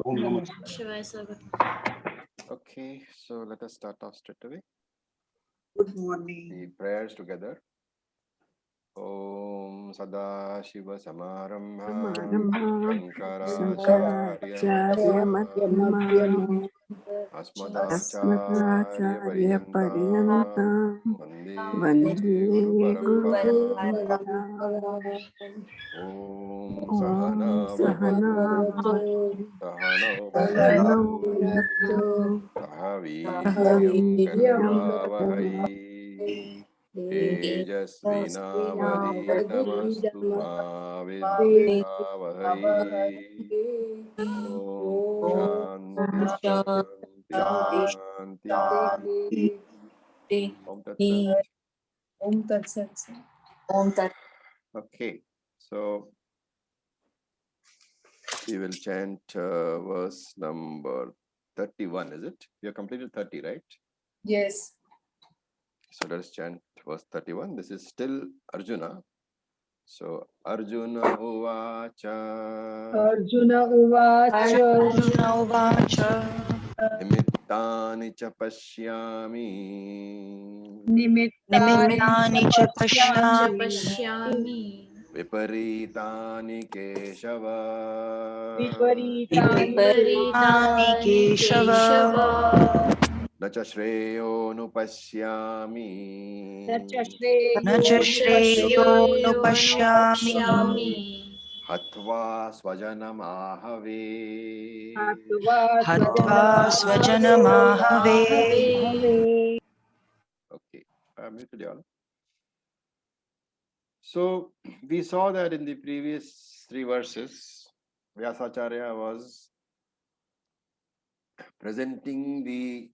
Om Namah Shivaya sir. Okay, so let us start off straight away. Good morning. The prayers together. Om Sada Shiva Samarambha Shankaracharya Madhyama Asmadacharya Paryanta Vande Guru Parampara. Om Sahana Bhavatu Sahano Bhunaktu Sahaviryam Karavavahai Tejasvinavadhitamastu ma vidvijavahai. Om Shanti Shanti Shanti. Om Tat Sat. Om Tat Sat. Okay, so we will chant verse number 31, is it? We have completed 30, right? Yes. So let us chant verse 31. This is still Arjuna. So Arjuna Uvacha Arjuna Uvacha Arjuna Uvacha Nimittani cha pashyami Nimittani cha pashyami Pashyami Viparitani Keshava Viparitani Keshava Nacha Shreyo Nupashyami Nacha Shreyo Nupashyami Hatva Swajanam Ahave. Hatva Swajanamahave. Okay, I'm muted y'all. So we saw that in the previous 3 verses, Vyasacharya was presenting the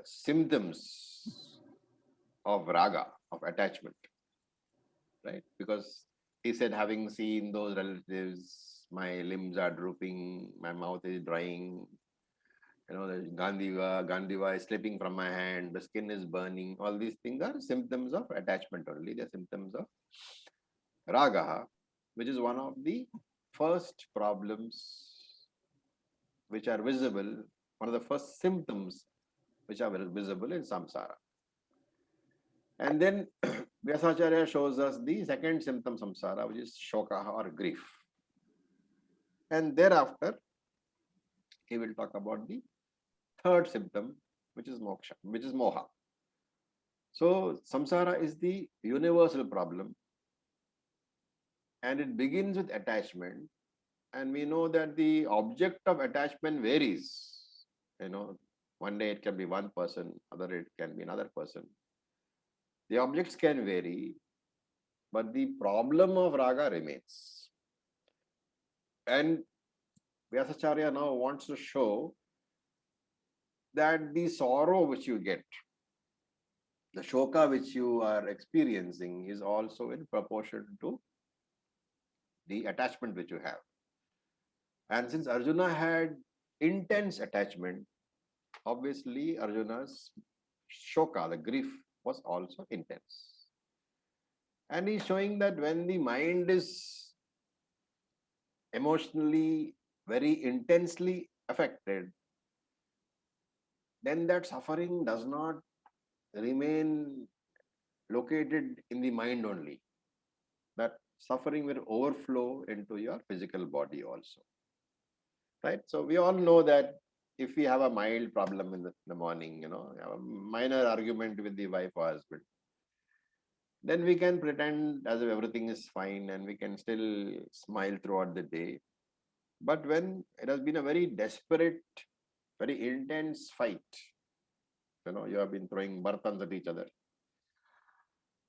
symptoms of raga, of attachment, right? Because he said, having seen those relatives, my limbs are drooping, my mouth is drying, you know, the Gandiva is slipping from my hand, the skin is burning. All these things are symptoms of attachment only. They are symptoms of raga, which is one of the first problems which are visible, one of the first symptoms which are visible in samsara. And then Vyasacharya shows us the second symptom samsara, which is shoka or grief. And thereafter, he will talk about the third symptom, which is moksha, which is moha. So samsara is the universal problem, and it begins with attachment. And we know that the object of attachment varies. You know, one day it can be one person, other it can be another person. The objects can vary, but the problem of raga remains. And Vyasacharya now wants to show that the sorrow which you get, the shoka which you are experiencing, is also in proportion to the attachment which you have. And since Arjuna had intense attachment, obviously Arjuna's shoka, the grief, was also intense. And he's showing that when the mind is emotionally very intensely affected, then that suffering does not remain located in the mind only. That suffering will overflow into your physical body also. Right? So we all know that if we have a mild problem in the morning, you know, have a minor argument with the wife or husband, then we can pretend as if everything is fine and we can still smile throughout the day. But when it has been a very desperate, very intense fight, you know, you have been throwing bartans at each other,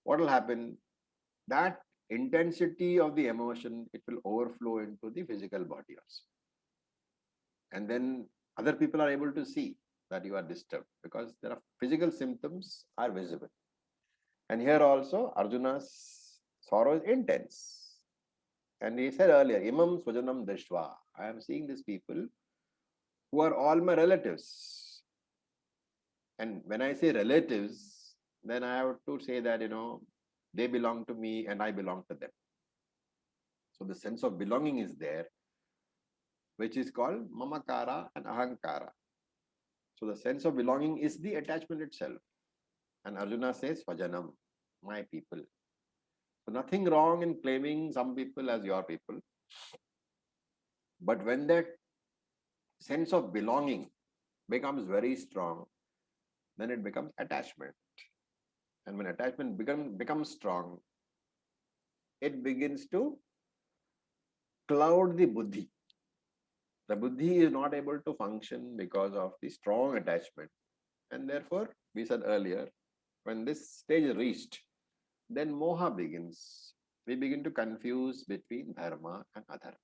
what will happen? That intensity of the emotion, it will overflow into the physical body also. And then other people are able to see that you are disturbed because there are physical symptoms are visible. And here also Arjuna's sorrow is intense. And he said earlier, Imam Swajanam Drishva. I am seeing these people who are all my relatives. And when I say relatives, then I have to say that, you know, they belong to me and I belong to them. So the sense of belonging is there, which is called mamakara and ahankara. So the sense of belonging is the attachment itself. And Arjuna says, Swajanam, my people. So nothing wrong in claiming some people as your people. But when that sense of belonging becomes very strong, then it becomes attachment. And when attachment becomes strong, it begins to cloud the buddhi. The buddhi is not able to function because of the strong attachment. And therefore, we said earlier, when this stage is reached, then moha begins. We begin to confuse between dharma and adharma.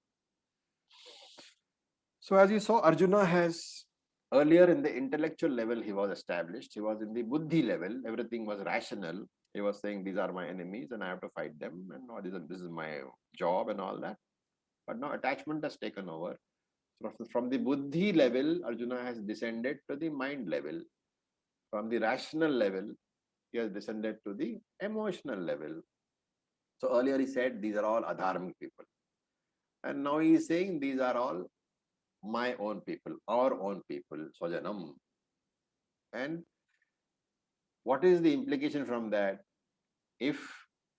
So as you saw, Arjuna has earlier in the intellectual level, he was established. He was in the buddhi level. Everything was rational. He was saying, these are my enemies and I have to fight them. And no, this is my job and all that. But now attachment has taken over. So from the buddhi level, Arjuna has descended to the mind level. From the rational level, he has descended to the emotional level. So earlier he said, these are all adharmic people. And now he is saying, these are all my own people, our own people, Swajanam. And what is the implication from that? If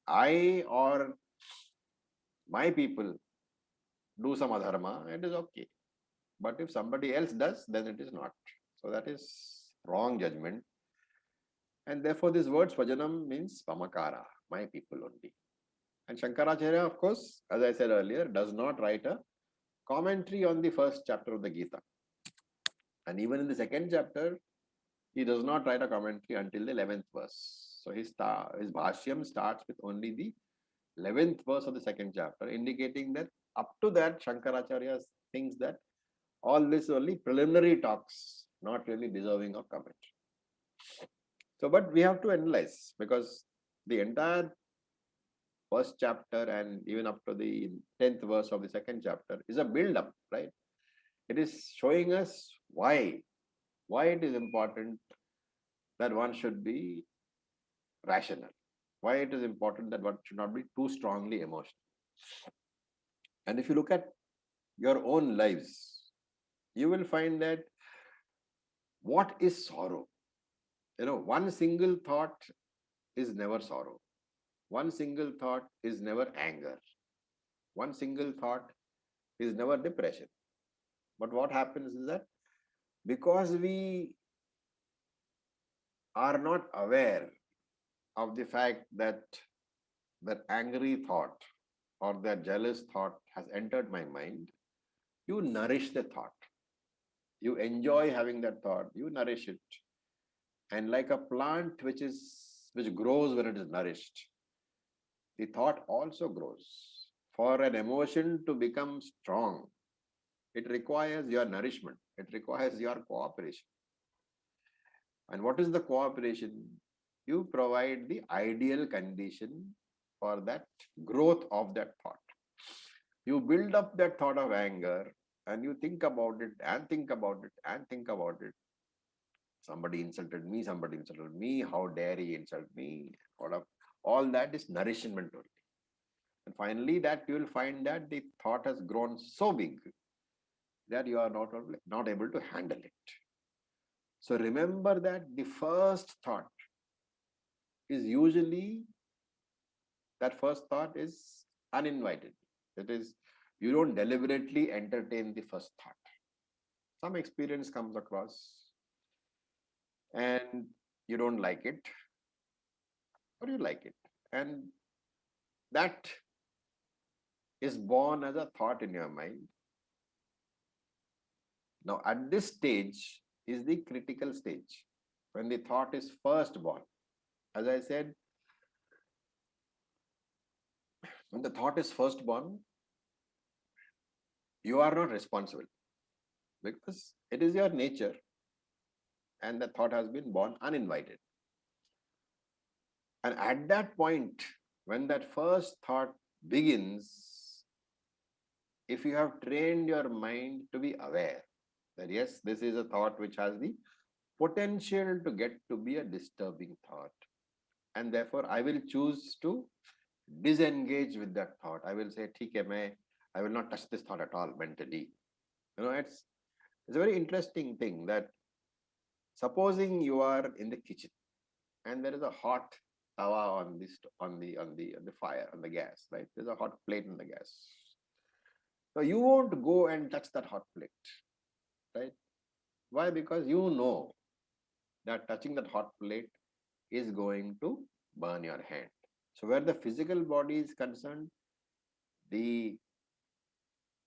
I or my people do some adharma, it is okay. But if somebody else does, then it is not. So that is wrong judgment. And therefore this word Swajanam means Pamakara, my people only. And Shankaracharya, of course, as I said earlier, does not write a commentary on the first chapter of the Gita. And even in the second chapter, he does not write a commentary until the 11th verse. So his Bhashyam starts with only the 11th verse of the second chapter, indicating that up to that, Shankaracharya thinks that all this only preliminary talks, not really deserving of commentary. So, but we have to analyze, because the entire first chapter and even up to the 10th verse of the second chapter is a build-up, right? It is showing us why it is important that one should be rational, why it is important that one should not be too strongly emotional. And if you look at your own lives, you will find that what is sorrow? One single thought is never sorrow. One single thought is never anger. One single thought is never depression. But what happens is that because we are not aware of the fact that that angry thought or that jealous thought has entered my mind, you nourish the thought. You enjoy having that thought, you nourish it. And like a plant which grows when it is nourished, the thought also grows. For an emotion to become strong, it requires your nourishment. It requires your cooperation. And what is the cooperation? You provide the ideal condition for that growth of that thought. You build up that thought of anger and you think about it and think about it and think about it. Somebody insulted me, how dare he insult me? All that is nourishment only. And finally, that you will find that the thought has grown so big that you are not able to handle it. So remember that the first thought is usually, that first thought is uninvited. That is, you don't deliberately entertain the first thought. Some experience comes across and you don't like it, or you like it. And that is born as a thought in your mind. Now, at this stage is the critical stage, when the thought is first born. As I said, when the thought is first born, you are not responsible because it is your nature and the thought has been born uninvited. And at that point, when that first thought begins, if you have trained your mind to be aware that yes, this is a thought which has the potential to get to be a disturbing thought, and therefore I will choose to disengage with that thought. I will say, "ठीक है, I will not touch this thought at all mentally." It's a very interesting thing that supposing you are in the kitchen and there is a hot tawa on the fire, on the gas, right? There's a hot plate on the gas. So you won't go and touch that hot plate, right? Why? Because you know that touching that hot plate is going to burn your hand. So where the physical body is concerned, the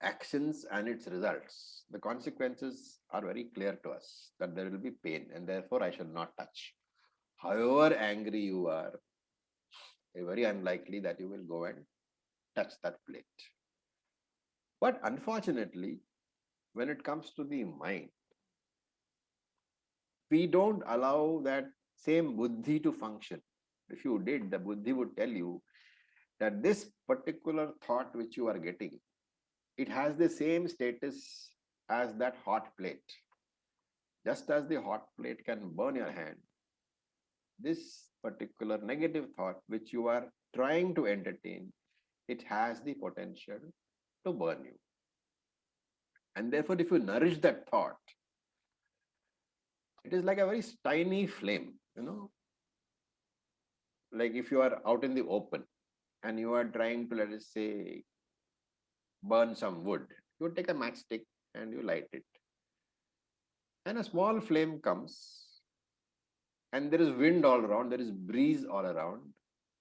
actions and its results, the consequences are very clear to us that there will be pain and therefore I shall not touch. However angry you are, it's very unlikely that you will go and touch that plate. But unfortunately, when it comes to the mind, we don't allow that same buddhi to function. If you did, the buddhi would tell you that this particular thought which you are getting, it has the same status as that hot plate. Just as the hot plate can burn your hand, this particular negative thought which you are trying to entertain, it has the potential to burn you. And therefore, if you nourish that thought, it is like a very tiny flame, like if you are out in the open and you are trying to, let us say, burn some wood, you take a matchstick and you light it. And a small flame comes and there is wind all around, there is breeze all around,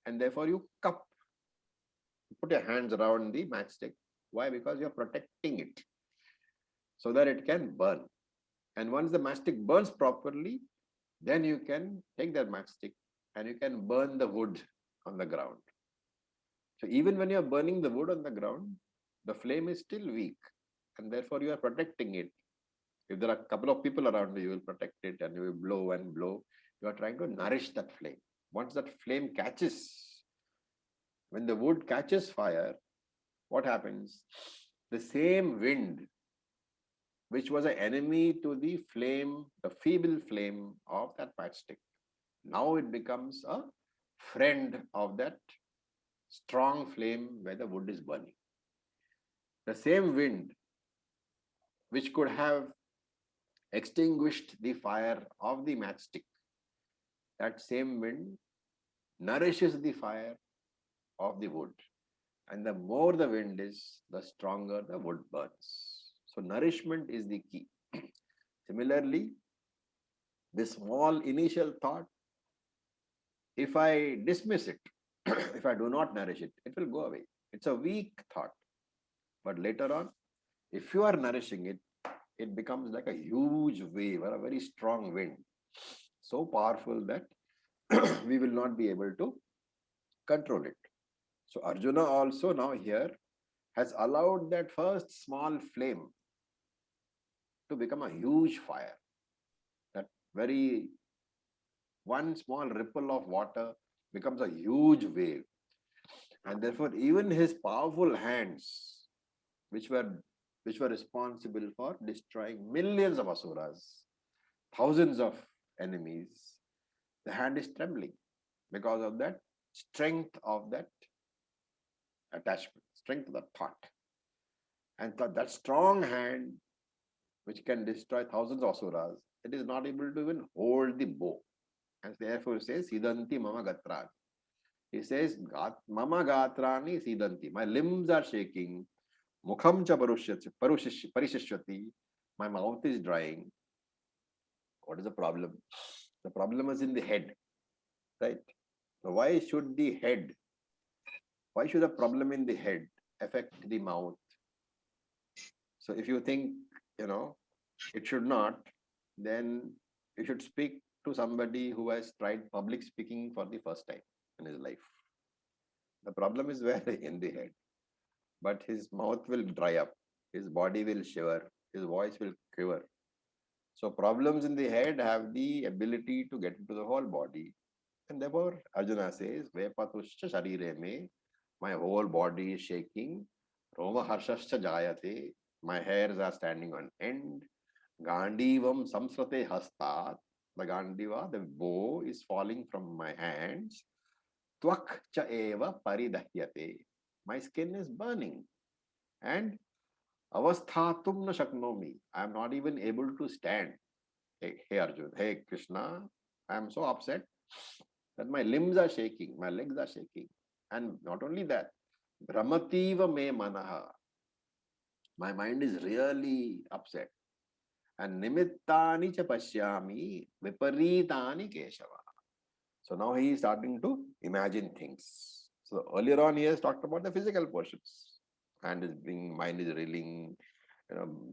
and therefore you put your hands around the matchstick. Why? Because you're protecting it so that it can burn. And once the matchstick burns properly, then you can take that matchstick and you can burn the wood on the ground. So even when you're burning the wood on the ground, the flame is still weak and therefore you are protecting it. If there are a couple of people around you, you will protect it and you will blow and blow. You are trying to nourish that flame. Once that flame catches, when the wood catches fire, what happens? The same wind, which was an enemy to the flame, the feeble flame of that matchstick, now it becomes a friend of that strong flame where the wood is burning. The same wind, which could have extinguished the fire of the matchstick, that same wind nourishes the fire of the wood. And the more the wind is, the stronger the wood burns. So nourishment is the key. Similarly, this small initial thought, if I dismiss it, if I do not nourish it, it will go away. It's a weak thought. But later on, if you are nourishing it, it becomes like a huge wave or a very strong wind. So powerful that we will not be able to control it. So Arjuna also now here has allowed that first small flame to become a huge fire. That very one small ripple of water becomes a huge wave. And therefore, even his powerful hands, which were responsible for destroying millions of asuras, thousands of enemies, the hand is trembling because of that strength of that attachment, strength of the thought. And that strong hand, which can destroy thousands of asuras, it is not able to even hold the bow. And therefore it says, Siddhanti mama gatrani. He says, mama gatrani siddhanti. My limbs are shaking. Mukham cha parishishyati. My mouth is drying. What is the problem? The problem is in the head, right? So why should the problem in the head affect the mouth? So if you think, it should not, then you should speak to somebody who has tried public speaking for the first time in his life. The problem is where? In the head. But his mouth will dry up, his body will shiver, his voice will quiver. So problems in the head have the ability to get into the whole body. And therefore, Arjuna says, Vepatuscha sharire me, my whole body is shaking. Roma harshascha jayate, my hairs are standing on end. Gandivam samsrate hastat, the Gandiva, the bow is falling from my hands. Tvak cha eva paridahyate. My skin is burning. And avasthatum na shaknomi. I am not even able to stand. Hey Arjun, hey Krishna, I am so upset that my limbs are shaking, my legs are shaking. And not only that, Brahmativa me manaha. My mind is really upset. And nimittani cha pashyami viparitani Keshava. So now he is starting to imagine things. So earlier on he has talked about the physical portions. Hand is being, mind is reeling,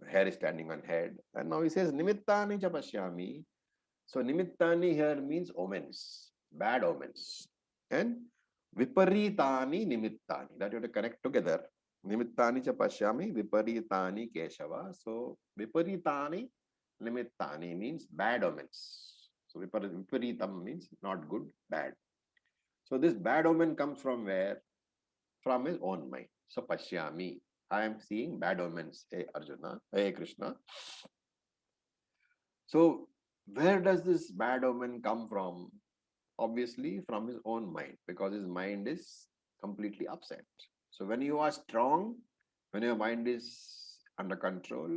hair is standing on head. And now he says nimittani cha pashyami. So nimittani here means omens, bad omens. And viparitani nimittani. That you have to connect together. Nimittani cha pashyami viparitani Keshava. So viparitani nimittani means bad omens. So viparitam means not good, bad. So this bad omen comes from where? From his own mind. So pashyami. I am seeing bad omens. Hey Arjuna, hey Krishna. So where does this bad omen come from? Obviously from his own mind, because his mind is completely upset. So when you are strong, when your mind is under control,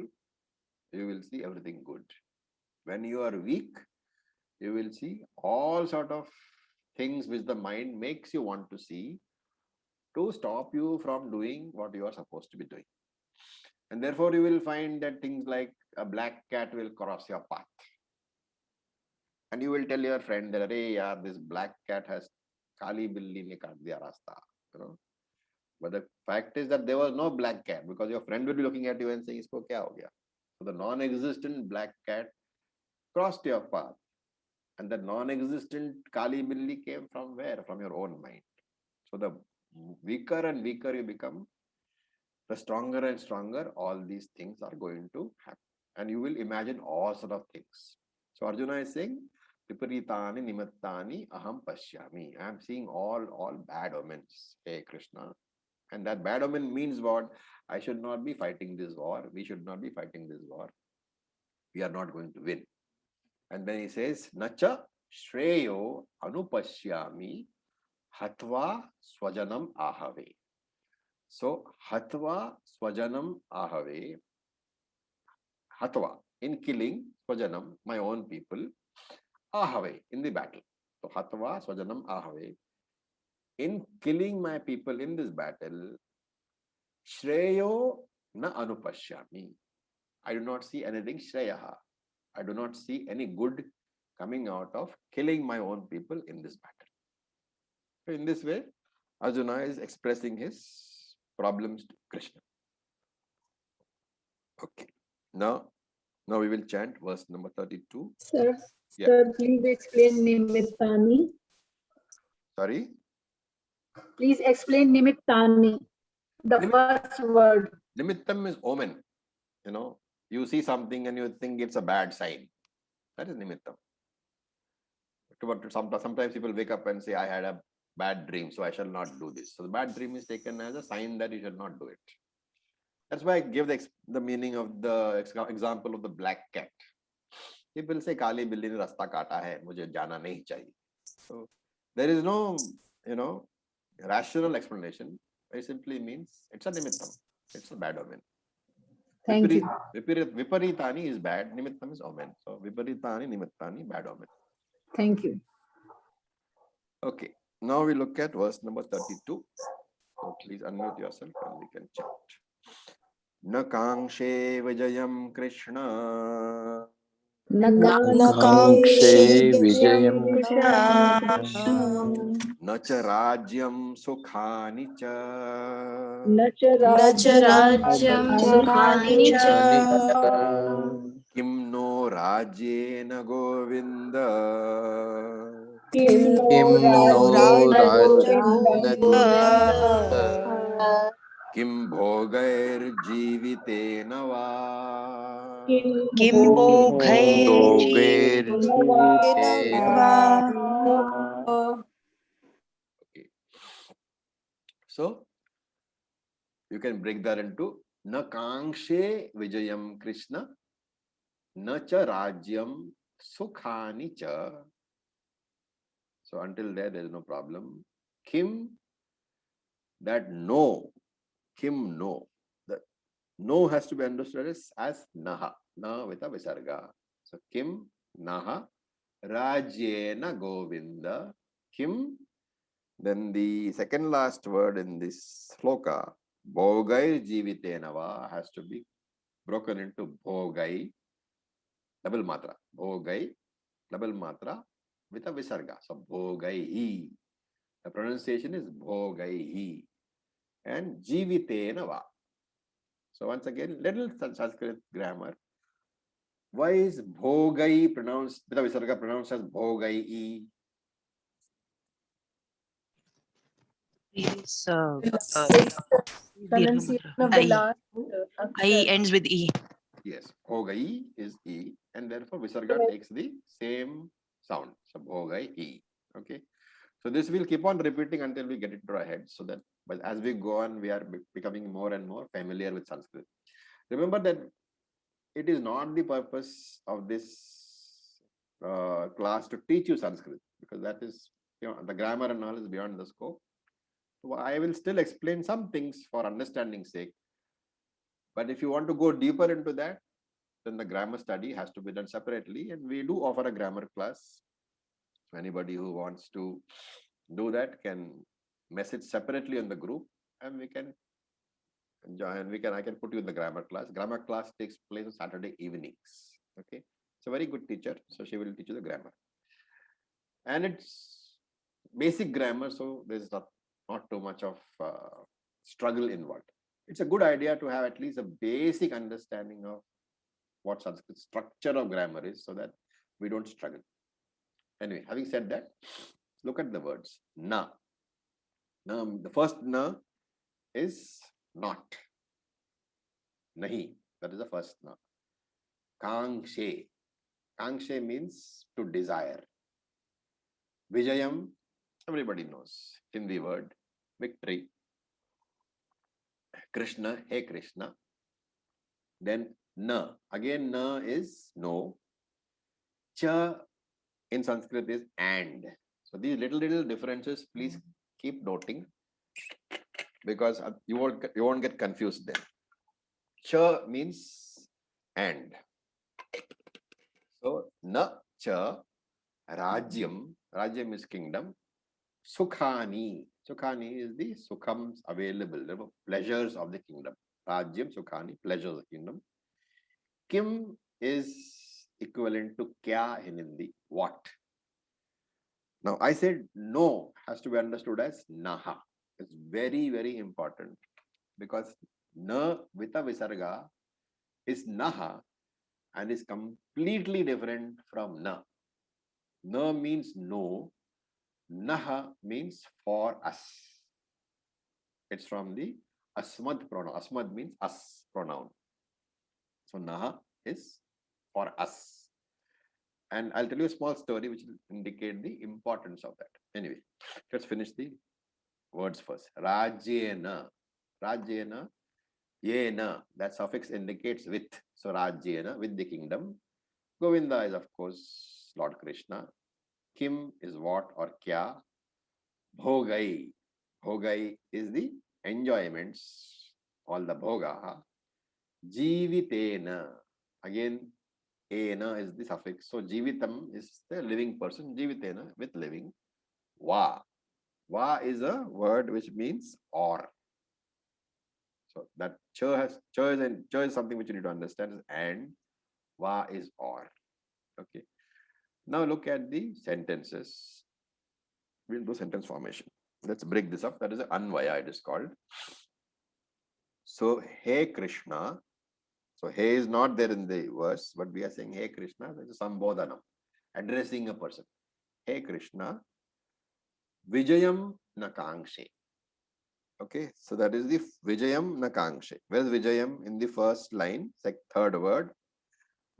you will see everything good. When you are weak, you will see all sort of things which the mind makes you want to see to stop you from doing what you are supposed to be doing. And therefore you will find that things like a black cat will cross your path. And you will tell your friend that, hey, yaar, this black cat has Kali Billi ne kaat diya rasta. But the fact is that there was no black cat, because your friend will be looking at you and saying, isko kya ho gaya? So the non-existent black cat crossed your path. And the non-existent Kali Billi came from where? From your own mind. So the weaker and weaker you become, the stronger and stronger all these things are going to happen. And you will imagine all sort of things. So Arjuna is saying, Viparitani nimattani aham pashyami. I am seeing all bad omens. Hey Krishna. And that bad omen means what? I should not be fighting this war. We should not be fighting this war. We are not going to win. And then he says, Nacha Shreyo Anupashyami Hatva Swajanam Ahave. So Hatva Swajanam Ahave. Hatva, in killing Swajanam, my own people, Ahave, in the battle. So Hatva Swajanam Ahave. In killing my people in this battle, Shreyo na Anupashyami. I do not see anything Shreyaha. I do not see any good coming out of killing my own people in this battle. So in this way, Arjuna is expressing his problems to Krishna. Okay. Now we will chant verse number 32. Sir, Yeah. sir, please explain nimittani. Sorry? Please explain nimittani, the first word. Nimittam is omen. You see something and you think it's a bad sign. That is nimittam. But sometimes people wake up and say, I had a bad dream, so I shall not do this. So the bad dream is taken as a sign that you shall not do it. That's why I give the meaning of the example of the black cat. People say, Kali Billi ne rasta kaata hai, mujhe jana nahi chahiye. So there is no, rational explanation. It simply means it's a nimittam. It's a bad omen. Thank you. Viparitani is bad, nimittam is omen. So viparitani, nimittani, bad omen. Thank you. Okay, now we look at verse number 32. So please unmute yourself and we can chant. Na kangshe vijayam Krishna. Nakangshe Vijayam Na cha rajyam sukhani cha. Rajyam Sukhani cha Kim no rajyena govinda. Kim no Govinda Kim bhogair jivitena va. Kim bhogair Okay. So you can break that into na kangshe vijayam Krishna, na cha rajyam sukhani cha. So until there is no problem. Kim, that no, Kim, no. The no has to be understood as naha, na with a visarga. So Kim, naha, Rajyena Govinda, Kim. Then the second last word in this sloka, Bhogai Jivitenava, has to be broken into Bhogai, double matra, Bhogai, double matra with a visarga. So Bhogai. The pronunciation is Bhogai and Jivitenava. So once again, little Sanskrit grammar. Why is Bhogai pronounced with a visarga pronounced as Bhogai? Is Pronunciation of the I. last I akshar. ends with E. Yes, Bhogai is E, and therefore Visarga takes the same sound. So Bhogai E. Okay. So this will keep on repeating until we get it to our head, so that but as we go on, we are becoming more and more familiar with Sanskrit. Remember that it is not the purpose of this class to teach you Sanskrit, because that is, the grammar and all is beyond the scope. So I will still explain some things for understanding's sake. But if you want to go deeper into that, then the grammar study has to be done separately. And we do offer a grammar class. So anybody who wants to do that can message separately on the group, and we can join. I can put you in the grammar class. Grammar class takes place on Saturday evenings. Okay. It's a very good teacher. So she will teach you the grammar. And it's basic grammar. So there's not too much of struggle involved. It's a good idea to have at least a basic understanding of what Sanskrit structure of grammar is, so that we don't struggle. Anyway, having said that, look at the words. Na. The first na is not. Nahi. That is the first na. Kangshe. Kangshe means to desire. Vijayam, everybody knows. Hindi word. Victory. Krishna, hey Krishna. Then na. Again, na is no. Cha in Sanskrit is and. So these little differences, please keep noting, because you won't get confused then. Cha means and. So na cha rajyam. Rajyam is kingdom. Sukhani. Sukhani is the sukhams available, the pleasures of the kingdom. Rajyam, Sukhani, pleasures of the kingdom. Kim is equivalent to kya in Hindi, what. Now I said no has to be understood as naha. It's very important, because na with a visarga is naha and is completely different from na. Na means no, naha means for us. It's from the asmad pronoun. Asmad means us pronoun. So naha is for us. And I'll tell you a small story which will indicate the importance of that. Anyway, let's finish the words first. Rajyena. Rajyena. Yena. That suffix indicates with. So Rajyena, with the kingdom. Govinda is, of course, Lord Krishna. Kim is what or kya. Bhogai. Bhogai is the enjoyments, all the bhoga. Jivitena. Again, ena is the suffix. So jivitam is the living person. Jivitena, with living. Va. Va is a word which means or. So that cha is something which you need to understand. And va is or. Okay. Now look at the sentences. We'll do sentence formation. Let's break this up. That is an anvaya, it is called. So, hey Krishna. So, hey is not there in the verse, but we are saying, hey Krishna, that is sambodhanam, addressing a person. Hey Krishna, Vijayam Nakangshe. Okay, so that is the Vijayam Nakangshe. Where is Vijayam in the first line, third word?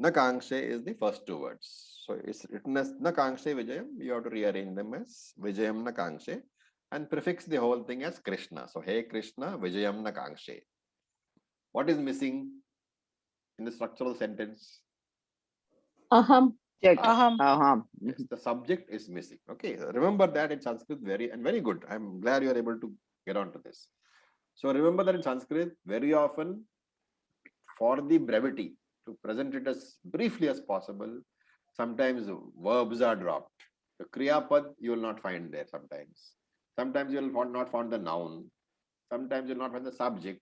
Nakangshe is the first two words. So it's written as Nakangshe Vijayam. You have to rearrange them as Vijayam Nakangshe and prefix the whole thing as Krishna. So, hey Krishna, Vijayam Nakangshe. What is missing in the structural sentence? Aham. Check. Aham. Yes, the subject is missing. Okay, remember that in Sanskrit, very good. I'm glad you are able to get onto this. So remember that in Sanskrit, very often, for the brevity, to present it as briefly as possible, sometimes verbs are dropped. The Kriya Pad you will not find there sometimes. Sometimes you will not find the noun. Sometimes you will not find the subject.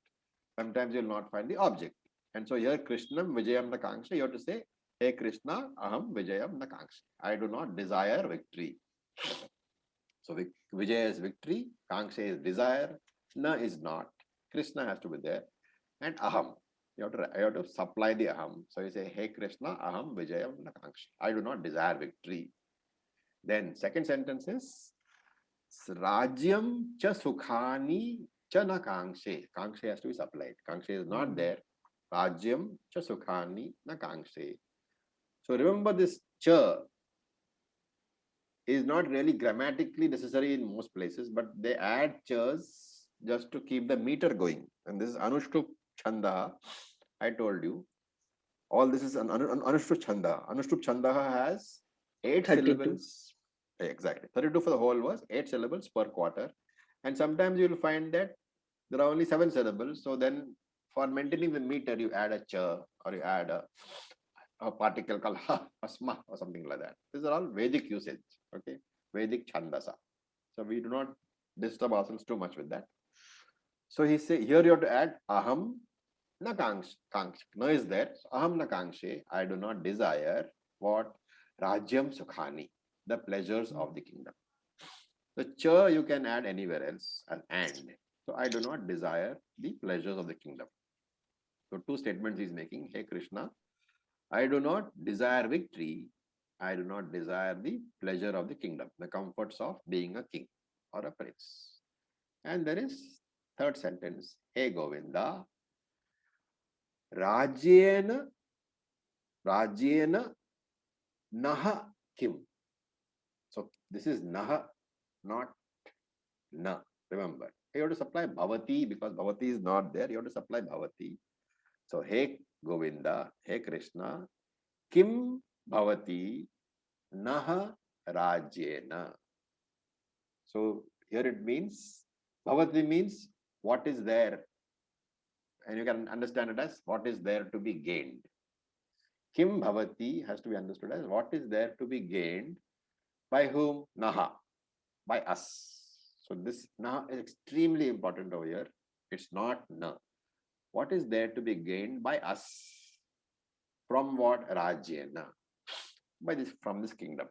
Sometimes you will not find the object. And so here, Krishnam Vijayam Nakanksha, you have to say, Hey Krishna, Aham Vijayam Nakanksha. I do not desire victory. So Vijaya is victory, Kanksha is desire, Na is not. Krishna has to be there. And Aham. You have to supply the Aham. So you say, Hey Krishna, Aham Vijayam Nakanksha. I do not desire victory. Then second sentence is Rajyam cha sukhani cha na kangshe. Kangshe has to be supplied. Kangshe is not there. Rajyam cha sukhani na kangshe. So remember, this cha is not really grammatically necessary in most places, but they add chas just to keep the meter going. And this is Anushtup Chanda. I told you. All this is an Anushtup Chanda. Anushtup Chanda has 8 32. syllables. Exactly. 32 for the whole verse, 8 syllables per quarter. And sometimes you will find that there are only 7 syllables. So then for maintaining the meter, you add a cha or you add a particle called ha, asma or something like that. These are all Vedic usage. Okay. Vedic Chandasa. So we do not disturb ourselves too much with that. So he say here you have to add aham na kangshe. Na is there. So aham na kangshe. I do not desire what? Rajyam sukhani, the pleasures of the kingdom. The cha you can add anywhere else, an and. So I do not desire the pleasures of the kingdom. So 2 statements he's making. Hey Krishna, I do not desire victory. I do not desire the pleasure of the kingdom, the comforts of being a king or a prince. And there is third sentence. Hey Govinda, Rajyena Naha Kim. So this is Naha, not Na. Remember, you have to supply Bhavati because Bhavati is not there. You have to supply Bhavati. So, Hey Govinda, Hey Krishna, Kim Bhavati Naha Rajyena. So, here it means, Bhavati means what is there. And you can understand it as what is there to be gained. Kim Bhavati has to be understood as what is there to be gained by whom? Naha, by us. So this na is extremely important over here. It's not na. What is there to be gained by us? From what? Rajyena. By this, from this kingdom.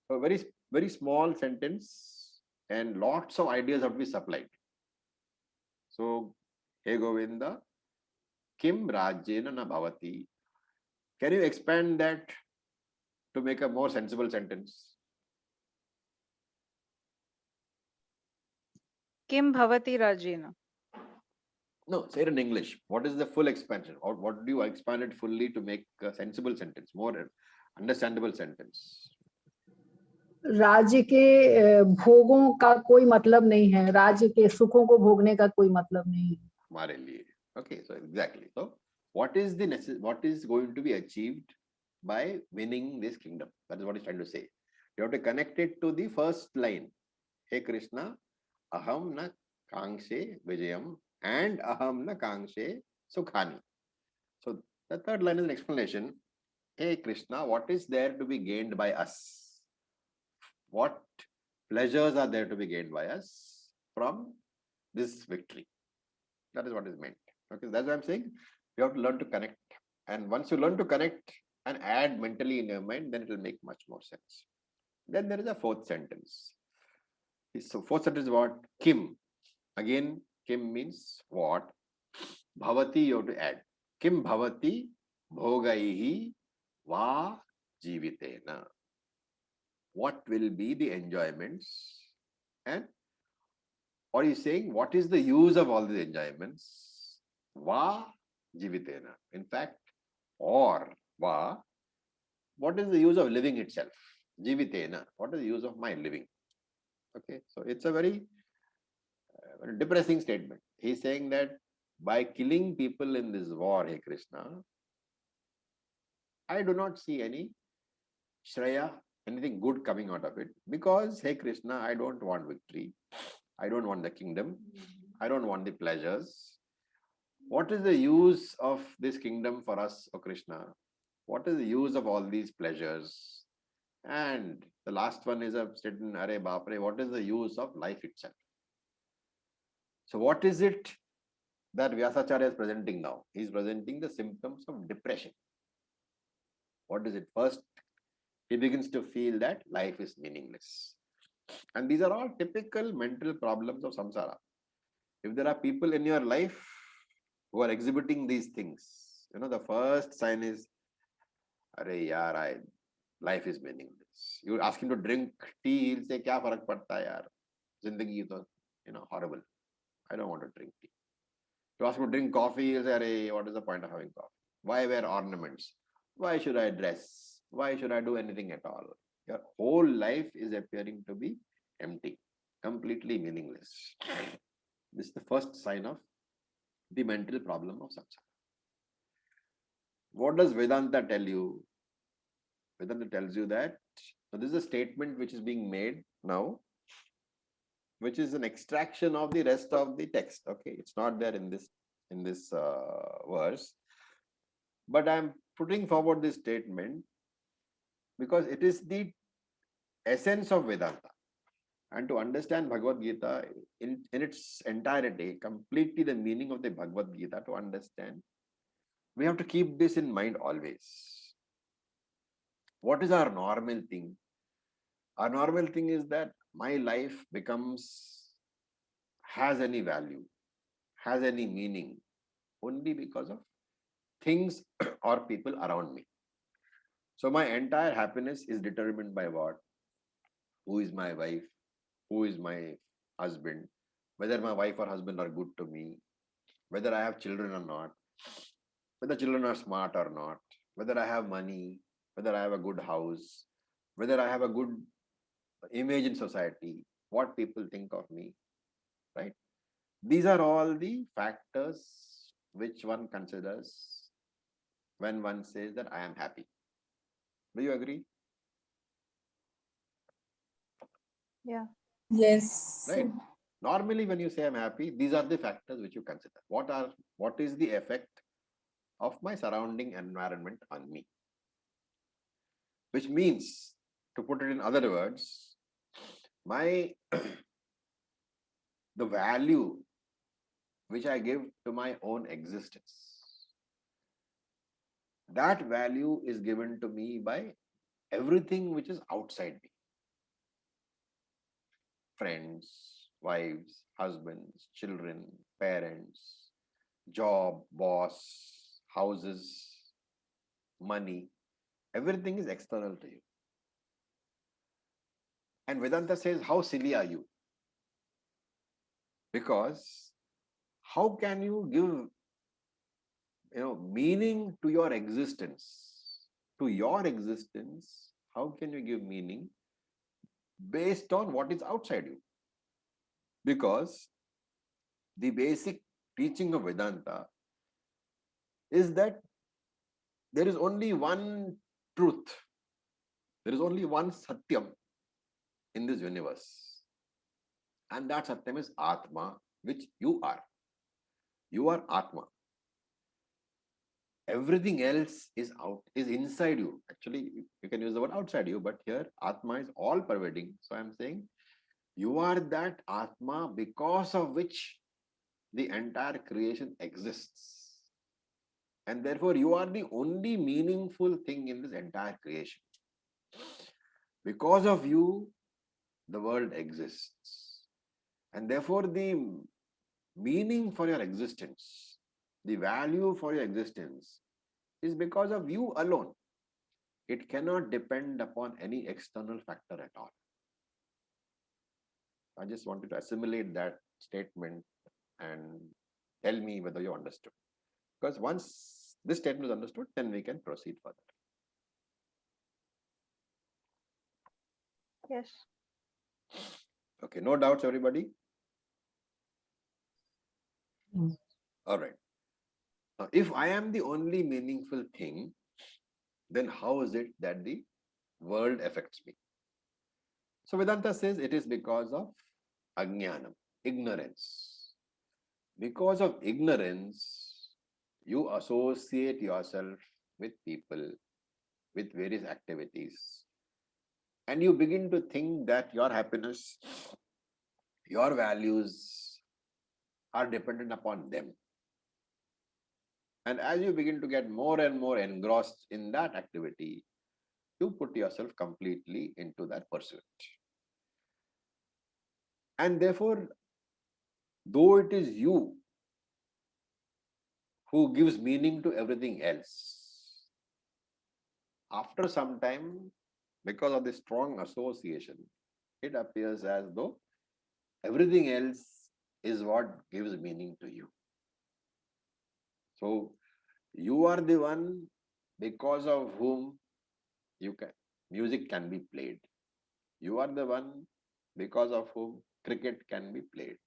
So very small sentence and lots of ideas have to be supplied. So, Hey Govinda, Kim Rajyena na Bhavati. Can you expand that to make a more sensible sentence? Kim bhavati rajena. No, say it in English. What is the full expansion? Or what do you expand it fully to make a sensible sentence, more understandable sentence? राज्य के भोगों का कोई मतलब नहीं है, राज्य के सुखों को भोगने का कोई मतलब नहीं है हमारे लिए. Okay, so exactly. So what is going to be achieved by winning this kingdom? That is what he's trying to say. You have to connect it to the first line. Hey Krishna, aham na kangshe vijayam and aham na kangshe sukhani. So the third line is an explanation. Hey Krishna, what is there to be gained by us? What pleasures are there to be gained by us from this victory? That is what is meant. Okay, that's what I'm saying. You have to learn to connect. And once you learn to connect and add mentally in your mind, then it will make much more sense. Then there is a fourth sentence. So fourth sentence is what? Kim. Again, Kim means what? Bhavati you have to add. Kim bhavati bhogaihi va jivitena. What will be the enjoyments? And what is saying? What is the use of all these enjoyments? Va jivitena. In fact, or va, what is the use of living itself? Jivitena. What is the use of my living? Okay, so it's a very depressing statement. He's saying that by killing people in this war, hey Krishna, I do not see any Shreya, anything good coming out of it. Because, hey Krishna, I don't want victory. I don't want the kingdom. I don't want the pleasures. What is the use of this kingdom for us, O Krishna? What is the use of all these pleasures? And the last one is a statement, Are Bapre, what is the use of life itself? So what is it that Vyasacharya is presenting now? He is presenting the symptoms of depression. What is it? First, he begins to feel that life is meaningless. And these are all typical mental problems of samsara. If there are people in your life who are exhibiting these things, the first sign is, Are yaar, life is meaningless. You ask him to drink tea, he'll say, Kya farak padta hai yaar? Zindagi to, horrible. I don't want to drink tea. You ask him to drink coffee, he'll say, what is the point of having coffee? Why wear ornaments? Why should I dress? Why should I do anything at all? Your whole life is appearing to be empty, completely meaningless. This is the first sign of the mental problem of samsara. What does Vedanta tell you? Vedanta tells you that, so this is a statement which is being made now, which is an extraction of the rest of the text. Okay, it's not there in this verse, but I'm putting forward this statement because it is the essence of Vedanta. And to understand Bhagavad Gita in its entirety, completely the meaning of the Bhagavad Gita, to understand, we have to keep this in mind always. What is our normal thing? Our normal thing is that my life has any value, has any meaning, only because of things or people around me. So my entire happiness is determined by what? Who is my wife? Who is my husband? Whether my wife or husband are good to me, whether I have children or not, whether children are smart or not, whether I have money, whether I have a good house, whether I have a good image in society, what people think of me, right? These are all the factors which one considers when one says that I am happy. Do you agree? Yeah. Yes. Right. Normally, when you say I'm happy, these are the factors which you consider. What is the effect of my surrounding environment on me? Which means, to put it in other words, the value which I give to my own existence, that value is given to me by everything which is outside me. Friends, wives, husbands, children, parents, job, boss, houses, money, everything is external to you. And Vedanta says, how silly are you? Because how can you give meaning to your existence? To your existence, how can you give meaning based on what is outside you? Because the basic teaching of Vedanta is that there is only one truth. There is only one Satyam in this universe. And that Satyam is Atma, which you are. You are Atma. Everything else is inside you. Actually, you can use the word outside you, but here Atma is all pervading. So I'm saying you are that Atma because of which the entire creation exists. And therefore, you are the only meaningful thing in this entire creation. Because of you, the world exists. And therefore, the meaning for your existence, the value for your existence is because of you alone. It cannot depend upon any external factor at all. I just wanted to assimilate that statement and tell me whether you understood. Because once this statement is understood, then we can proceed further. Yes. Okay, no doubts, everybody? Mm. All right. If I am the only meaningful thing, then how is it that the world affects me. So Vedanta says it is because of ajnanam, ignorance. Because of ignorance, you associate yourself with people, with various activities, and you begin to think that your happiness, your values are dependent upon them. And as you begin to get more and more engrossed in that activity, you put yourself completely into that pursuit. And therefore, though it is you who gives meaning to everything else, after some time, because of the strong association, it appears as though everything else is what gives meaning to you. So you are the one because of whom music can be played. You are the one because of whom cricket can be played.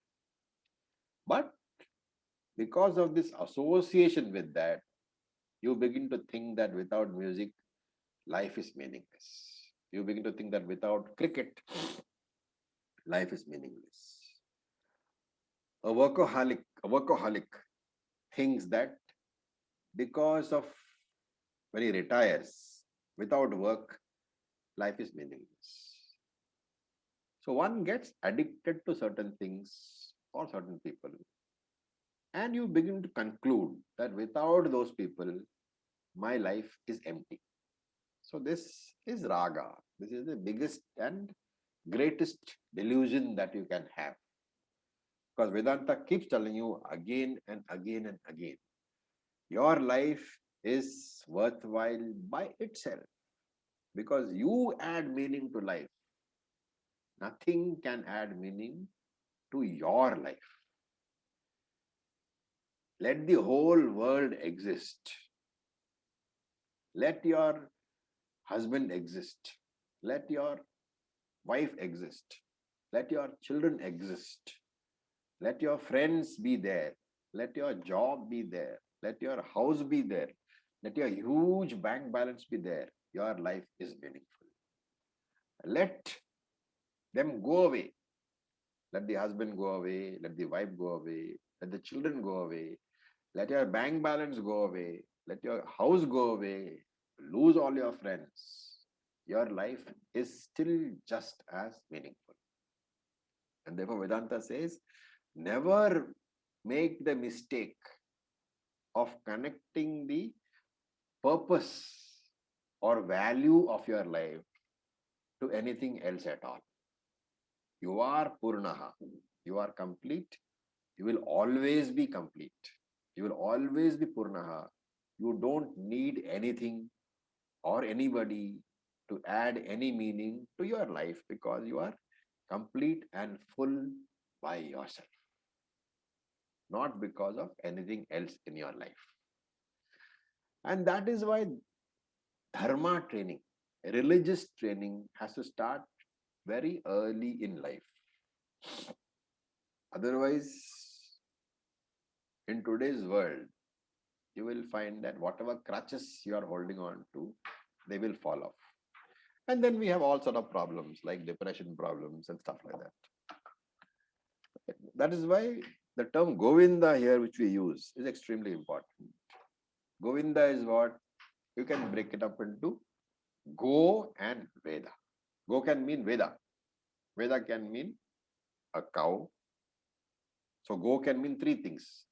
But because of this association with that, you begin to think that without music, life is meaningless. You begin to think that without cricket, life is meaningless. A workaholic thinks that because of when he retires, without work, life is meaningless. So one gets addicted to certain things or certain people, and you begin to conclude that without those people, my life is empty. So this is raga. This is the biggest and greatest delusion that you can have. Because Vedanta keeps telling you again and again and again, your life is worthwhile by itself because you add meaning to life. Nothing can add meaning to your life. Let the whole world exist. Let your husband exist. Let your wife exist. Let your children exist. Let your friends be there. Let your job be there. Let your house be there. Let your huge bank balance be there. Your life is meaningful. Let them go away. Let the husband go away. Let the wife go away. Let the children go away. Let your bank balance go away. Let your house go away. Lose all your friends. Your life is still just as meaningful. And therefore, Vedanta says, never make the mistake of connecting the purpose or value of your life to anything else at all. You are Purnaha. You are complete. You will always be complete. You will always be Purnaha. You don't need anything or anybody to add any meaning to your life because you are complete and full by yourself, not because of anything else in your life. And that is why dharma training, religious training has to start very early in life. Otherwise, in today's world, you will find that whatever crutches you are holding on to, they will fall off. And then we have all sort of problems like depression problems and stuff like that. That is why the term Govinda here, which we use, is extremely important. Govinda is what you can break it up into Go and Veda. Go can mean Veda. Veda can mean a cow. So Go can mean three things.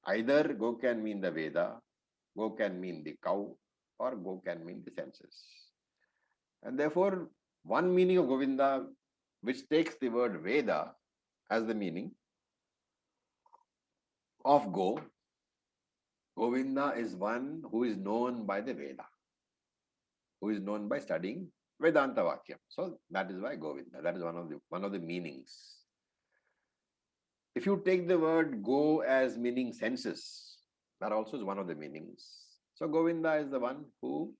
Either Go can mean the Veda, Go can mean the cow, or Go can mean the senses. And therefore, one meaning of Govinda, which takes the word Veda as the meaning of Go, Govinda is one who is known by the Veda, who is known by studying Vedanta Vakyam. So that is why Govinda. That is one of the meanings. If you take the word Go as meaning senses, that also is one of the meanings. So Govinda is the one who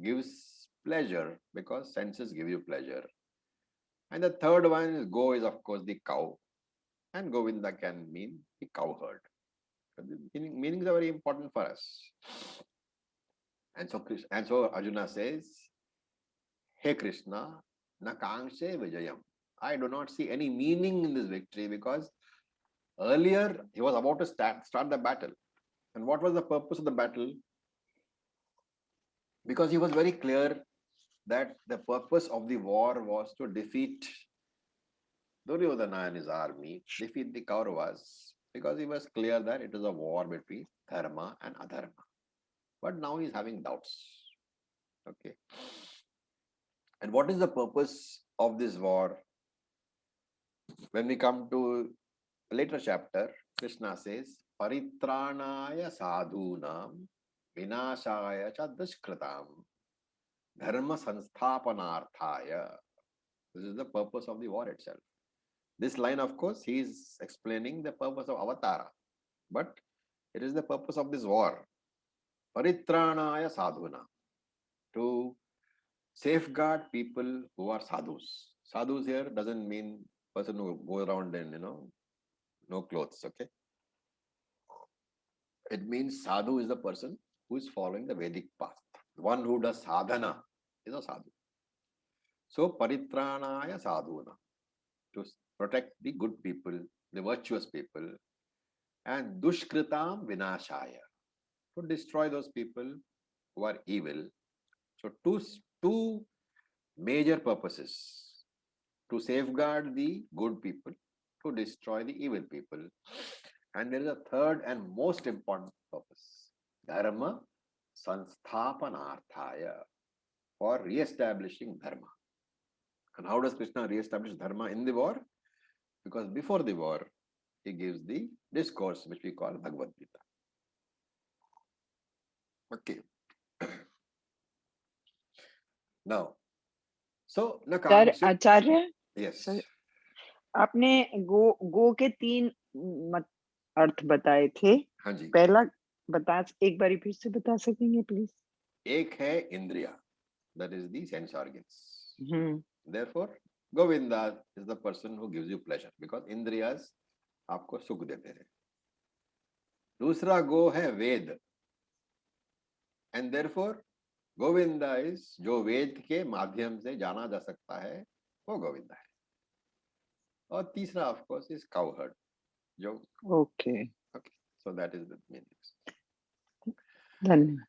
gives pleasure because senses give you pleasure. And the third one is Go is of course the cow, and Govinda can mean the cowherd. The meanings are very important for us. And so Arjuna says, Hey Krishna, Nakangshe Vijayam. I do not see any meaning in this victory because earlier he was about to start the battle. And what was the purpose of the battle? Because he was very clear that the purpose of the war was to defeat Duryodhana and his army, defeat the Kauravas, because he was clear that it is a war between dharma and adharma. But now he's having doubts. Okay. And what is the purpose of this war? When we come to a later chapter, Krishna says, Paritranaya sadhunam vinashaya cha dushkritam dharma sansthapanarthaya. This is the purpose of the war itself. This line, of course, he is explaining the purpose of avatara, but it is the purpose of this war. Paritranaya sadhuna, to safeguard people who are sadhus. Sadhus here doesn't mean person who go around in, no clothes, okay? It means sadhu is the person who is following the Vedic path. The one who does sadhana is a sadhu. So, paritranaya sadhuna, to protect the good people, the virtuous people, and dushkritam vinashaya, to destroy those people who are evil. So, two major purposes: to safeguard the good people, to destroy the evil people. And there is a third and most important purpose: dharma sansthapanarthaya, for re-establishing dharma. And how does Krishna re-establish dharma in the war? Because before the war, he gives the discourse which we call Bhagavad Gita. Okay. Now, so Acharya, yes. आपने गो के 3 अर्थ बताए थे. हाँ जी. पहला एक बारी फिर से बता सकेंगे प्लीज? एक है इंद्रिया, that is the sense organs. Therefore, Govinda is the person who gives you pleasure because indriyas आपको सुख देते हैं. दूसरा गो है वेद, and therefore गोविंदा is जो वेद के माध्यम से जाना जा सकता है, वो गोविंदा है. और तीसरा of course is cowherd, जो okay, so that is the meaning. धन्यवाद.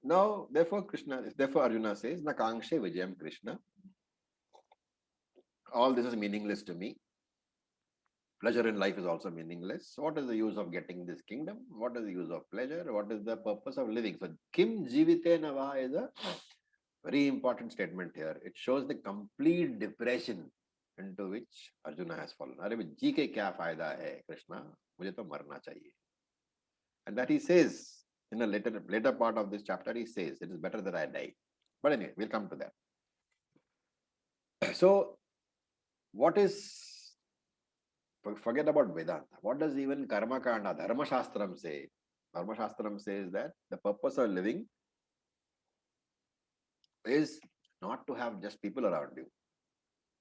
Now, therefore Arjuna says, Nakangshe Vijayam Krishna. All this is meaningless to me. Pleasure in life is also meaningless. What is the use of getting this kingdom? What is the use of pleasure? What is the purpose of living? So, Kim Jivite Nava is a very important statement here. It shows the complete depression into which Arjuna has fallen. अरे जी के क्या फायदा है कृष्णा? मुझे तो मरना चाहिए. And that he says in a later part of this chapter, he says it is better that I die. But anyway, we'll come to that. So, what is, forget about Vedanta. What does even Karma Kanda, Dharma Shastram say? Dharma Shastram says that the purpose of living is not to have just people around you.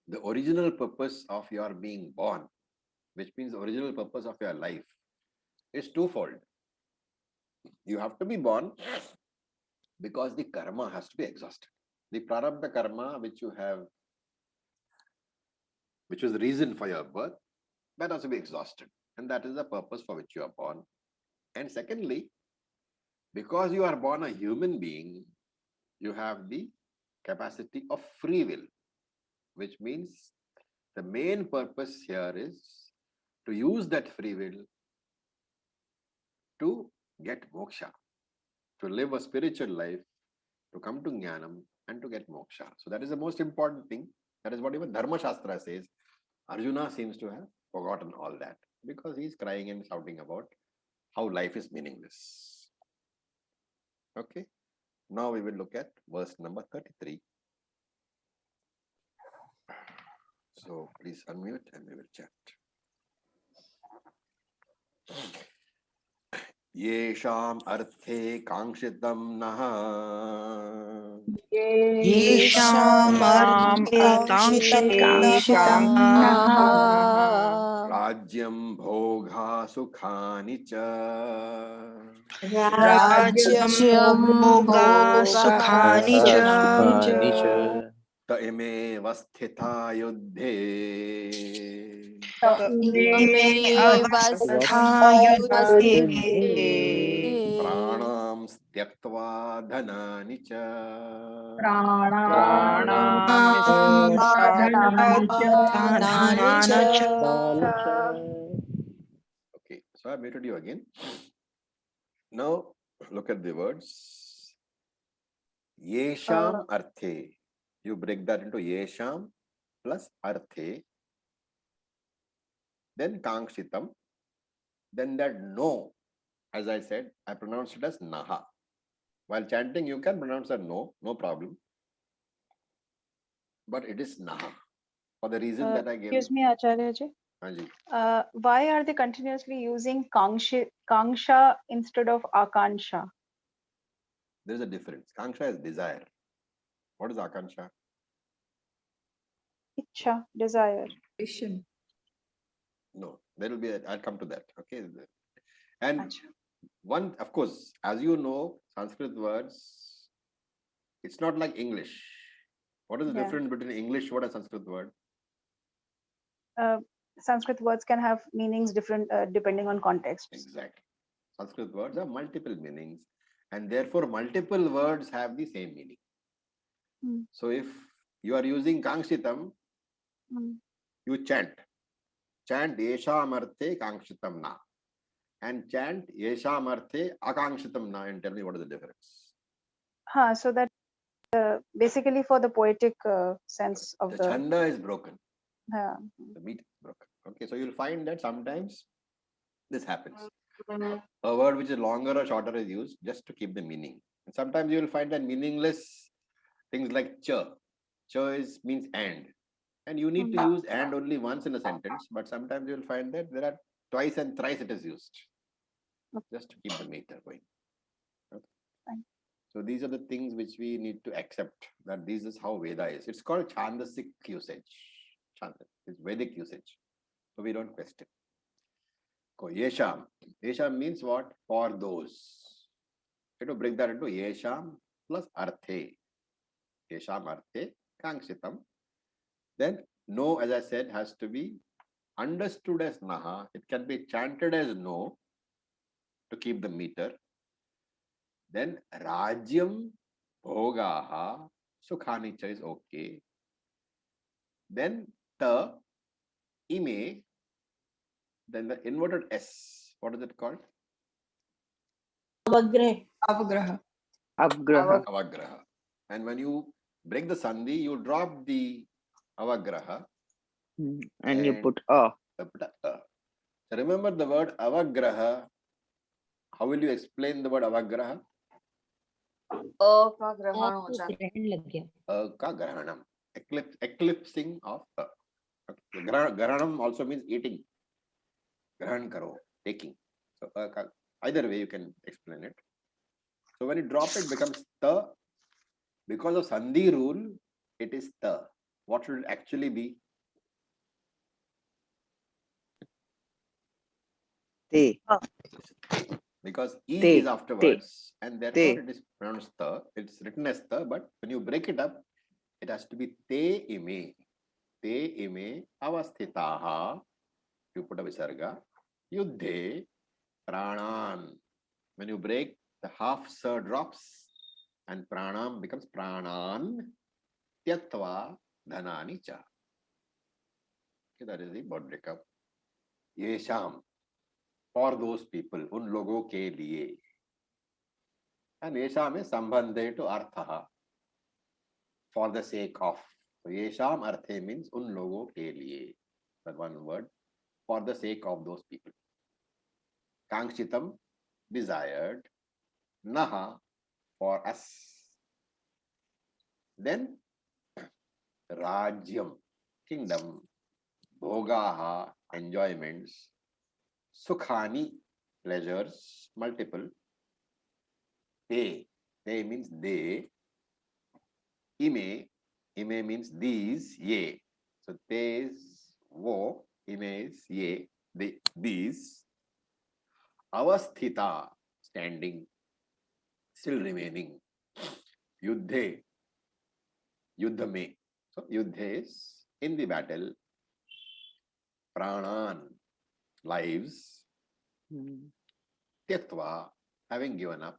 The original purpose of your being born, which means the original purpose of your life, is twofold. You have to be born because the karma has to be exhausted. The prarabdha karma which you have, which was the reason for your birth, that has to be exhausted. And that is the purpose for which you are born. And secondly, because you are born a human being, you have the capacity of free will, which means the main purpose here is to use that free will to get moksha, to live a spiritual life, to come to jnanam and to get moksha. So that is the most important thing. That is what even Dharma Shastra says. Arjuna seems to have forgotten all that because he is crying and shouting about how life is meaningless. Okay. Now we will look at verse number 33. So please unmute and we will chat. येषाम् अर्थे कांक्षितं नः येषाम् अर्थे काङ्क्षितं नः राज्यं भोगा सुखानि च राज्यं भोगा सुखानि च त इमेव स्थिता युद्धे इमेव स्थिता युद्धे प्राणां त्यक्त्वा धनानि च धनानि च Okay, so I muted you again. Now look at the words. Yesham arthe. You break that into yesham plus arthe. Then kangshitam. Then that no, as I said, I pronounced it as naha. While chanting, you can pronounce that no problem. But it is naha. For the reason that I gave. Excuse me, Acharya ji. Hanji. Why are they continuously using Kangsha instead of Akansha? There is a difference. Kangsha is desire. What is akansha? Ichha, desire. No, there will be. I'll come to that. Okay. And Acha. one, of course, as you know, Sanskrit words, it's not like English. What is the Yeah. difference between English word and Sanskrit word? Sanskrit words can have meanings different depending on context. Exactly. Sanskrit words have multiple meanings, and therefore multiple words have the same meaning. So if you are using kangshitam, you chant yesham arthe kangshitam na, and chant yesham arthe akangshitam na, and tell me what is the difference. So that basically for the poetic sense of The the chanda is broken. uh, The meat is broken. Okay, so you'll find that sometimes this happens. A word which is longer or shorter is used just to keep the meaning. And sometimes you will find that meaningless things like cha. Cha means and you need to use and only once in a sentence. But sometimes you will find that there are twice and thrice it is used just to keep the meter going. Okay. Fine. So these are the things which we need to accept, that this is how Veda is. It's called Chandasic usage. It's Vedic usage. So we don't question. Yesham. Yesham means what? For those. You have to break that into Yesham plus Arthe. Yesham Arthe Kangshitam. Then no, as I said, has to be understood as Naha. It can be chanted as no to keep the meter. Then Rajyam Bhogaha Sukhanicha is okay. Then Ta Ime. Then the inverted S. What is it called? Avagraha. Avagraha. And when you break the sandhi, you drop the avagraha. And you put a. So remember the word avagraha. How will you explain the word avagraha? का ग्रहण हो जाए. Ka grahanam. Eclipsing of grahanam also means eating. Grahan karo, taking. So either way you can explain it. So when you drop it, becomes ta. Because of sandhi rule, it is ta. What should it actually be? Te. Because E Te. is afterwards, and therefore Te. it is pronounced ta. It's written as ta, but when you break it up, it has to be te ime. Te ime avasthitaha. You put a visarga. Yuddhe pranan. When you break, the half sa drops, and pranam becomes pranan. Tyaktva dhanani cha. Okay, that is the word breakup. Yesham. For those people, उन लोगों के लिए. And yesham is sambandhe to artha. For the sake of. So yesham arthe means उन लोगों के लिए. That one word. For the sake of those people. Kangshitam, desired. Naha, for us. Then Rajyam, kingdom. Bhogaha, enjoyments. Sukhani, pleasures, multiple. They means they. Ime means these, ye. So they is wo, ime is ye, these. Avasthita, standing, still remaining. Yuddhe, yuddha me. So yuddhe is in the battle. Pranan, lives. Tyaktva, having given up.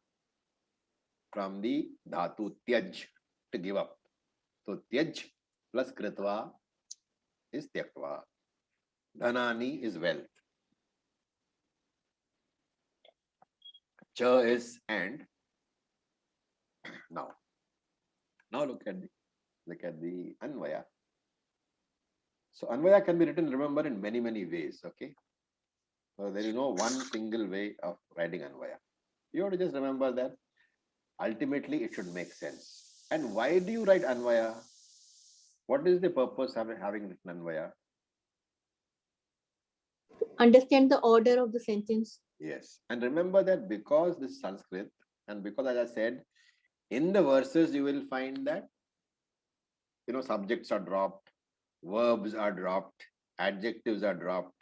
From the dhatu tyaj, to give up. So tyaj plus kritva is tyaktva. Dhanani is wealth. Cha is and. Now look at the Anvaya. So Anvaya can be written, remember, in many ways. Okay. So there is no one single way of writing Anvaya. You have to just remember that ultimately it should make sense. And why do you write Anvaya? What is the purpose of having written Anvaya? Understand the order of the sentence. Yes. And remember that because this is Sanskrit, and because, as I said, in the verses you will find that, subjects are dropped, verbs are dropped, adjectives are dropped.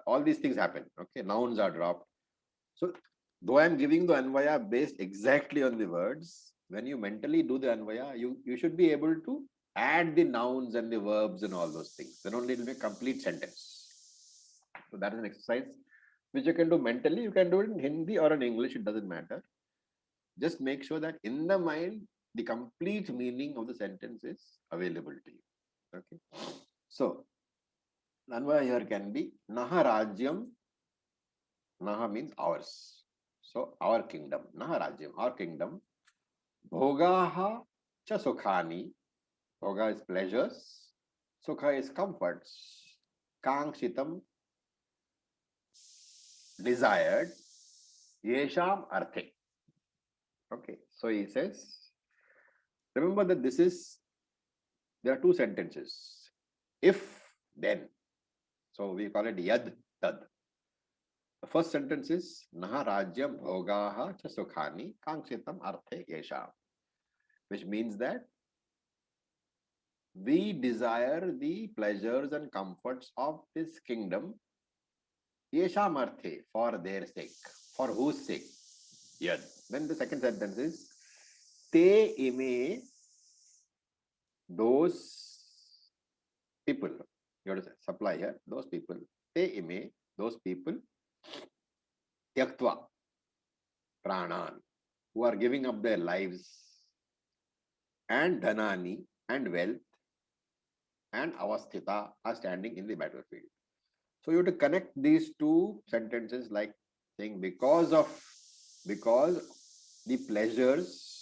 All these things happen. Okay. Nouns are dropped. So though I am giving the Anvaya based exactly on the words, when you mentally do the Anvaya, you should be able to add the nouns and the verbs and all those things. Then only it will be a complete sentence. So that is an exercise which you can do mentally. You can do it in Hindi or in English, it doesn't matter. Just make sure that in the mind, the complete meaning of the sentence is available to you. Okay. So, Anvaya here can be Naha Rajyam. Naha means ours. So, our kingdom. Naha Rajyam, our kingdom. Bhogaha cha sukhani. Bhoga is pleasures. Sukha is comforts. Kangshitam, desired. Yesham arthe. Okay, so he says, remember that there are two sentences. If, then. So we call it yad, tad. The first sentence is Naha Rajyam Bhogaha cha Sukhani Kangshitam Arthe Yesham, which means that we desire the pleasures and comforts of this kingdom, Yesham Arthe, for their sake. For whose sake? Yad. Then the second sentence is Te ime, those people. You have to supply here, those people. Te ime, those people. Tyaktva, pranan, who are giving up their lives. And dhanani, and wealth. And avasthita are standing in the battlefield. So you have to connect these two sentences like saying because the pleasures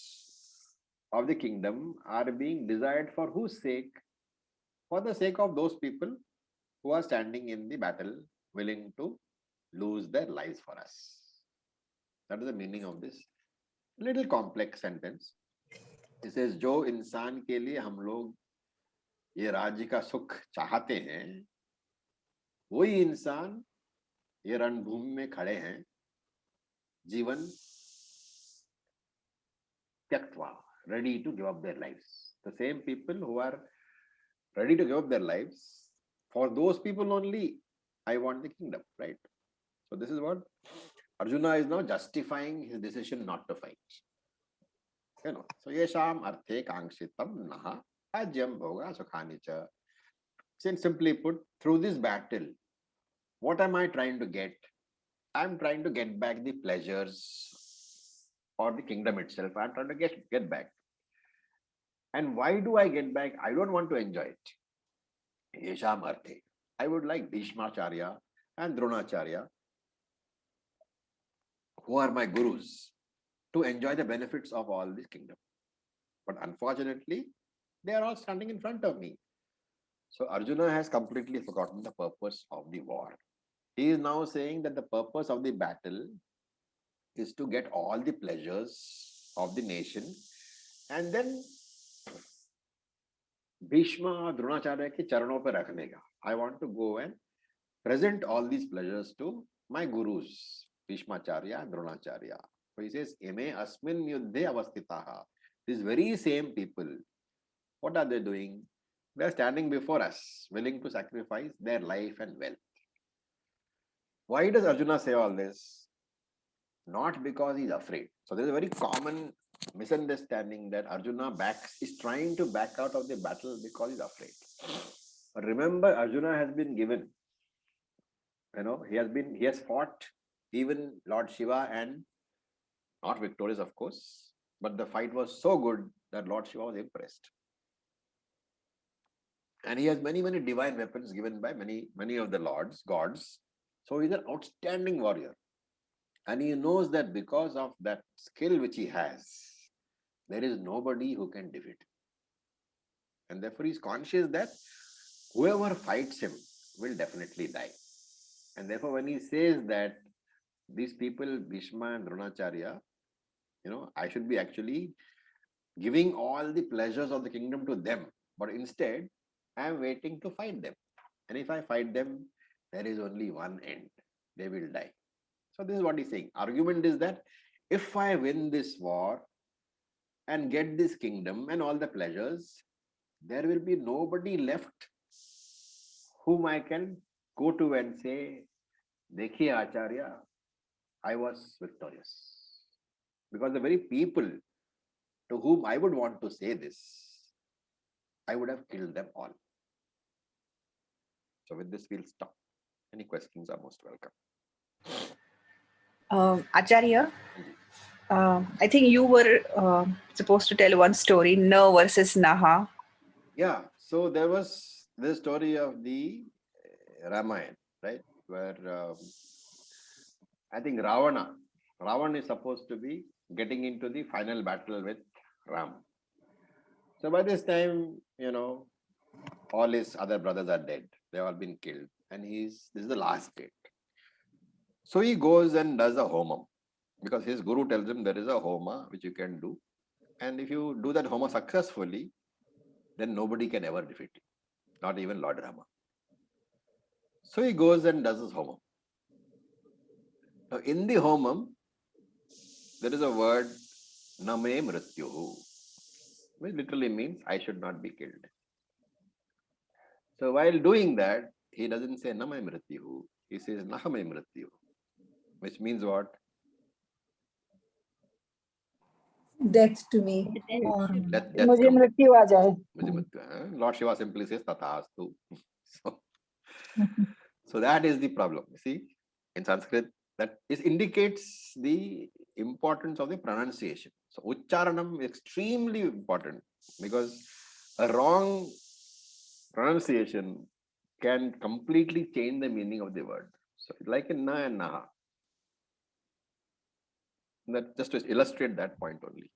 of the kingdom are being desired for whose sake? For the sake of those people who are standing in the battle, willing to lose their lives for us. That is the meaning of this little complex sentence. It says, जो इंसान के लिए हम लोग ये राज्य का सुख चाहते हैं, वही इंसान ये रणभूमि में खड़े हैं, जीवन त्यक्त्वा, ready to give up their lives. The same people who are ready to give up their lives, for those people only I want the kingdom, right? So this is what Arjuna is now justifying his decision not to fight. So yesham arthe kangshitam naha ajyam bhoga sukhani cha. Since simply put, through this battle, what am I trying to get? I'm trying to get back the pleasures or the kingdom itself. I'm trying to get back. And why do I get back? I don't want to enjoy it. Yesham arthe. I would like Bhishmacharya and Dronacharya, who are my gurus, to enjoy the benefits of all this kingdom. But unfortunately, they are all standing in front of me. So Arjuna has completely forgotten the purpose of the war. He is now saying that the purpose of the battle is to get all the pleasures of the nation, and then Bhishma, Dronacharya ke charanon pe rakhne ka. I want to go and present all these pleasures to my gurus, Bhishmacharya and Dronacharya. So he says, Eme asmin yuddhe avastitaha. These very same people, what are they doing? They are standing before us, willing to sacrifice their life and wealth. Why does Arjuna say all this? Not because he's afraid. So there is a very common misunderstanding that Arjuna is trying to back out of the battle because he's afraid. But remember, Arjuna has been given, he has fought even Lord Shiva and not victorious, of course, but the fight was so good that Lord Shiva was impressed. And he has many, many divine weapons given by many of the gods. So he's an outstanding warrior. And he knows that because of that skill which he has, there is nobody who can defeat him. And therefore he's conscious that whoever fights him will definitely die. And therefore when he says that these people, Bhishma and Dronacharya, I should be actually giving all the pleasures of the kingdom to them. But instead, I am waiting to fight them. And if I fight them, there is only one end. They will die. So this is what he's saying. Argument is that if I win this war and get this kingdom and all the pleasures, there will be nobody left whom I can go to and say, Dekhiye Acharya, I was victorious. Because the very people to whom I would want to say this, I would have killed them all. So with this, we'll stop. Any questions are most welcome. Acharya, I think you were supposed to tell one story, Na versus Naha. Yeah, so there was the story of the Ramayana, right? Where I think Ravana is supposed to be getting into the final battle with Ram. So by this time, all his other brothers are dead. They have all been killed. And this is the last date. So he goes and does a homam. Because his guru tells him there is a homa which you can do. And if you do that homa successfully, then nobody can ever defeat you. Not even Lord Rama. So he goes and does his homam. Now in the homam, there is a word, Name Mrityuhu, which literally means I should not be killed. So while doing that, he doesn't say Name Mrityuhu, he says Nahame Mrityuhu, which means what? Death to me. Or Death मुझे come. मृत्यु आ जाए. Lord Shiva simply says Tathastu. So that is the problem. You see, in Sanskrit, that indicates the importance of the pronunciation. So Ucharanam is extremely important because a wrong pronunciation can completely change the meaning of the word. So like in Na and Naha. That just to illustrate that point only.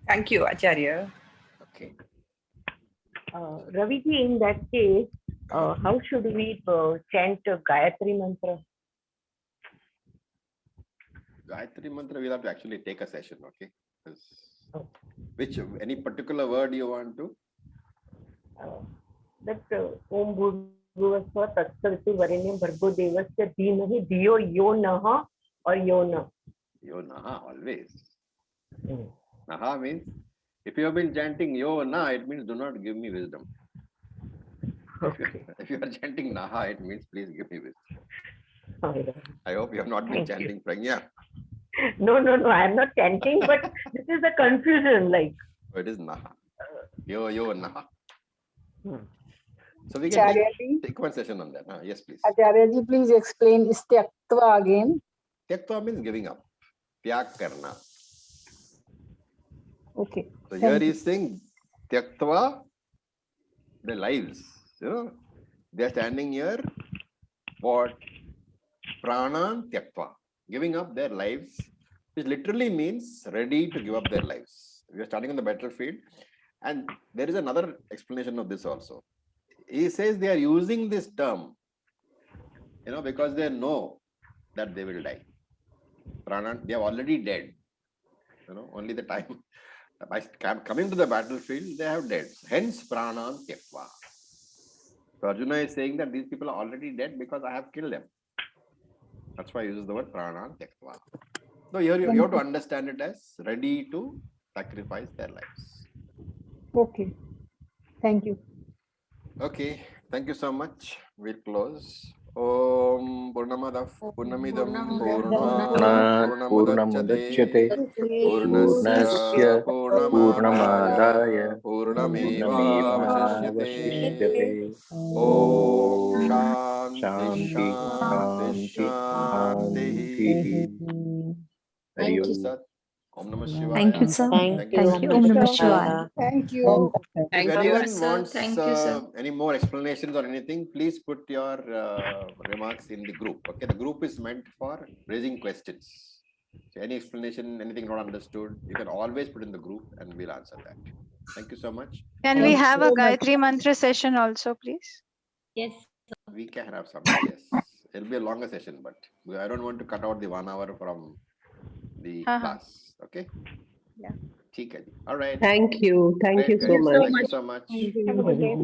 Thank you, Acharya. Okay. Ravi ji, in that case, how should we chant Gayatri Mantra? Gayatri Mantra, we'll have to actually take a session, okay? Any particular word you want to? That Om Bhurvasva Tatsavatu Varenyam Bhargo Devasya Dhimahi Dhiyo Yo Naha or Yo Na? Yo Naha, always. Naha means, if you have been chanting Yo Na, it means do not give me wisdom. Okay. If you are chanting Naha, it means please give me wisdom. Right. I hope you have not been Thank you. chanting Pragya. No, I am not chanting, but this is the confusion, like. So it is Naha. Yo Naha. Hmm. So we can Acharya ji, take one session on that. Yes, please. Acharya ji, please explain Istyaktva again. Tyaktva means giving up. Tyag karna. Okay. So Thank here you. he is saying Tyaktva, their lives. They are standing here. What? Pranan Tyaktva. Giving up their lives, which literally means ready to give up their lives. We are standing on the battlefield. And there is another explanation of this also. He says they are using this term, because they know that they will die. Pranan, they are already dead. Only the time by coming to the battlefield, they have dead. Hence, Pranan Tyaktva. So Arjuna is saying that these people are already dead because I have killed them. That's why I use the word pranam tyaktva. So here you have to understand it as ready to sacrifice their lives. Okay. Thank you. Okay, thank you so much. We'll close. Om Purnamadav Purnamidam Purnamad Purnamudachyate Purnasya Purnamadaya Purnamevavashishyate. Om Shanti Shanti Shanti. Hari Om. Sat. Om Namah Shivaya. Thank you, sir. Thank you. Thank you. Om Namah Shivaya. Thank you. If Thank you, anyone sir. wants Thank you, sir. any more explanations or anything, please put your remarks in the group. Okay, the group is meant for raising questions. So any explanation, anything not understood, you can always put in the group and we'll answer that. Thank you so much. Can we have a Gayatri Mantra session also, please? Yes. We can have some, yes. It'll be a longer session, but I don't want to cut out the 1 hour from the class. Okay? Yeah. ठीक है जी. All right. Thank you. Thank Great, you so great. much. Thank you so much. Have a good day.